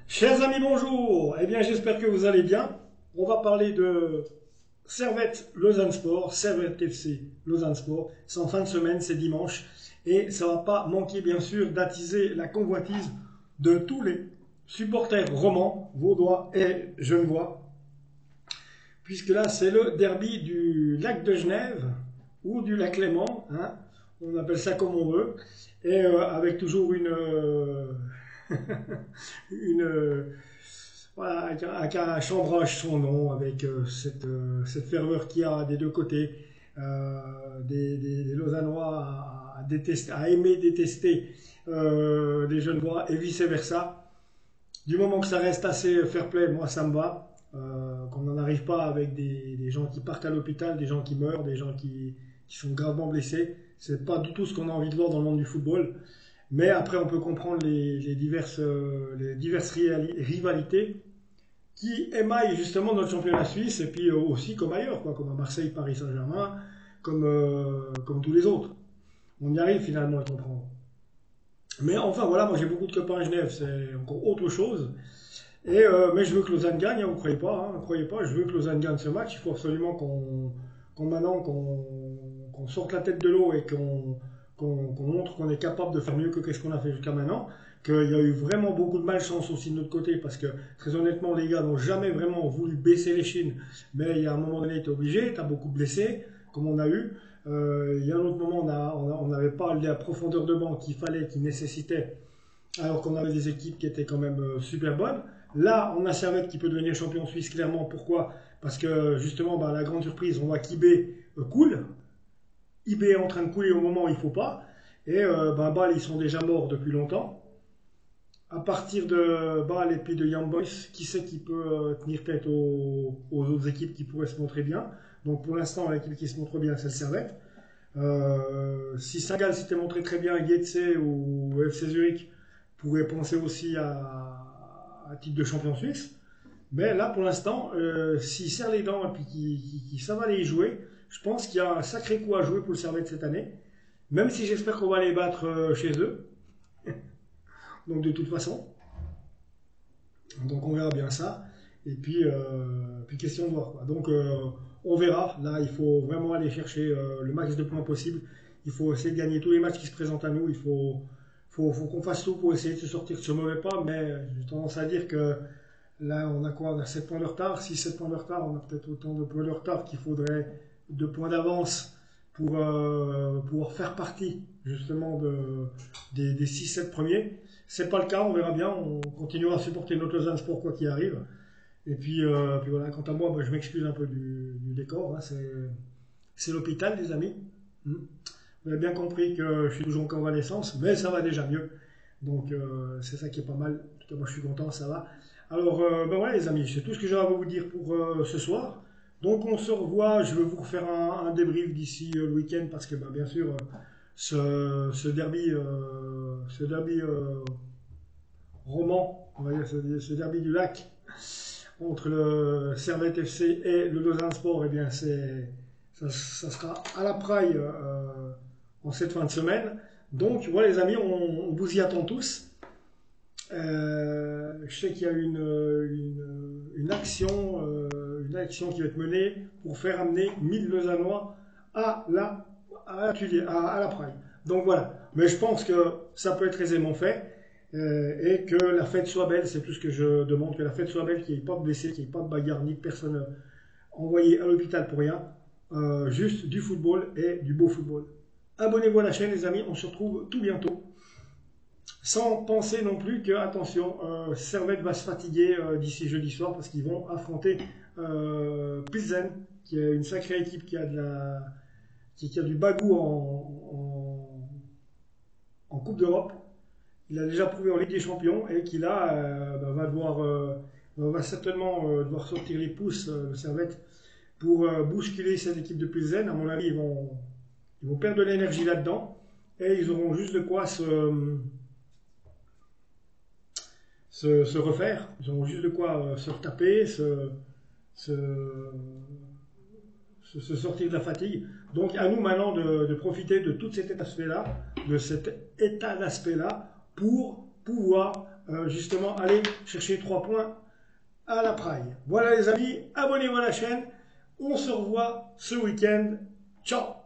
Chers amis, bonjour. Eh bien, j'espère que vous allez bien. On va parler de Servette Lausanne Sport, Servette FC Lausanne Sport. C'est en fin de semaine, c'est dimanche. Et ça va pas manquer, bien sûr, d'attiser la convoitise de tous les supporters romans, vaudois et genevois. Puisque là, c'est le derby du lac de Genève ou du lac Léman. Hein. On appelle ça comme on veut. Et avec toujours une voilà, avec un chambrage son nom, avec cette ferveur qu'il y a des deux côtés, des Lausannois à aimer détester les Genevois et vice-versa. Du moment que ça reste assez fair-play, moi ça me va. Qu'on n'en arrive pas avec des gens qui partent à l'hôpital, des gens qui meurent, des gens qui sont gravement blessés. C'est pas du tout ce qu'on a envie de voir dans le monde du football. Mais après, on peut comprendre les diverses rivalités qui émaillent justement notre championnat suisse et puis aussi comme ailleurs, quoi, comme à Marseille, Paris Saint-Germain, comme tous les autres. On y arrive finalement à comprendre. Mais enfin voilà, moi j'ai beaucoup de copains à Genève, c'est encore autre chose. Mais je veux que Lausanne gagne, hein, vous ne croyez pas, hein, croyez pas, je veux que Lausanne gagne ce match. Il faut absolument qu'on sorte la tête de l'eau et qu'on montre qu'on est capable de faire mieux que ce qu'on a fait jusqu'à maintenant. Qu'il y a eu vraiment beaucoup de malchance aussi de notre côté parce que très honnêtement les gars n'ont jamais vraiment voulu baisser les chines. Mais il y a un moment donné, tu es obligé, tu as beaucoup de blessés, comme on a eu. Il y a un autre moment, on n'avait pas la profondeur de banc qu'il fallait, qu'il nécessitait, alors qu'on avait des équipes qui étaient quand même super bonnes. Là, on a Servette qui peut devenir champion suisse, clairement. Pourquoi? Parce que justement, la grande surprise, on voit qu'IB coule. IB est en train de couler au moment où il ne faut pas. Et Bâle, ils sont déjà morts depuis longtemps. À partir de Bâle et puis de Young Boys, qui sait qui peut tenir tête aux autres équipes qui pourraient se montrer bien. Donc pour l'instant, l'équipe qui se montre bien, c'est le Servette. Si Saint-Gall s'était montré très bien, Getse ou FC Zurich pourrait penser aussi à titre de champion suisse. Mais là, pour l'instant, s'ils serrent les dents et puis qu'ils savent aller y jouer, je pense qu'il y a un sacré coup à jouer pour le Servette cette année. Même si j'espère qu'on va les battre chez eux. Donc de toute façon. Donc on verra bien ça. Et puis question de voir, quoi. Donc on verra. Là, il faut vraiment aller chercher le max de points possible. Il faut essayer de gagner tous les matchs qui se présentent à nous. Il faut qu'on fasse tout pour essayer de se sortir de ce mauvais pas. Mais j'ai tendance à dire que là, on a quoi? On a 7 points de retard. Si 7 points de retard, on a peut-être autant de points de retard qu'il faudrait 2 points d'avance pour pouvoir faire partie justement des 6-7 premiers. C'est pas le cas, on verra bien. On continuera à supporter notre Lausanne Sport quoi qu'il arrive. Et puis voilà, quant à moi, je m'excuse un peu du décor. Hein, c'est l'hôpital, les amis. Vous avez bien compris que je suis toujours en convalescence, mais ça va déjà mieux. Donc c'est ça qui est pas mal. En tout cas, moi je suis content, ça va. Alors voilà les amis, c'est tout ce que j'avais à vous dire pour ce soir. Donc on se revoit, je vais vous refaire un débrief d'ici le week-end parce que bien sûr ce derby roman, on va dire ce derby du lac entre le Servette FC et le Lausanne Sport, eh bien ça sera à la praille en cette fin de semaine. Donc voilà les amis, on vous y attend tous. Je sais qu'il y a une action qui va être menée pour faire amener 1000 Lausannois à la Praille. Donc voilà. Mais je pense que ça peut être aisément fait et que la fête soit belle. C'est tout ce que je demande, que la fête soit belle, qu'il n'y ait pas de blessés, qu'il n'y ait pas de bagarre, ni de personnes envoyées à l'hôpital pour rien. Juste du football et du beau football. Abonnez-vous à la chaîne les amis, on se retrouve tout bientôt. Sans penser non plus que, attention, Servette va se fatiguer d'ici jeudi soir parce qu'ils vont affronter Pilsen, qui est une sacrée équipe qui a du bagou en Coupe d'Europe. Il a déjà prouvé en Ligue des Champions et qui là va certainement devoir sortir les pouces, le Servette, pour bousculer cette équipe de Pilsen. À mon avis, ils vont perdre de l'énergie là-dedans et ils auront juste de quoi se refaire, ils ont juste de quoi se retaper, se sortir de la fatigue. Donc à nous maintenant de profiter de tout cet aspect-là, de cet état d'aspect-là, pour pouvoir justement aller chercher 3 points à la Praille. Voilà les amis, abonnez-vous à la chaîne. On se revoit ce week-end. Ciao!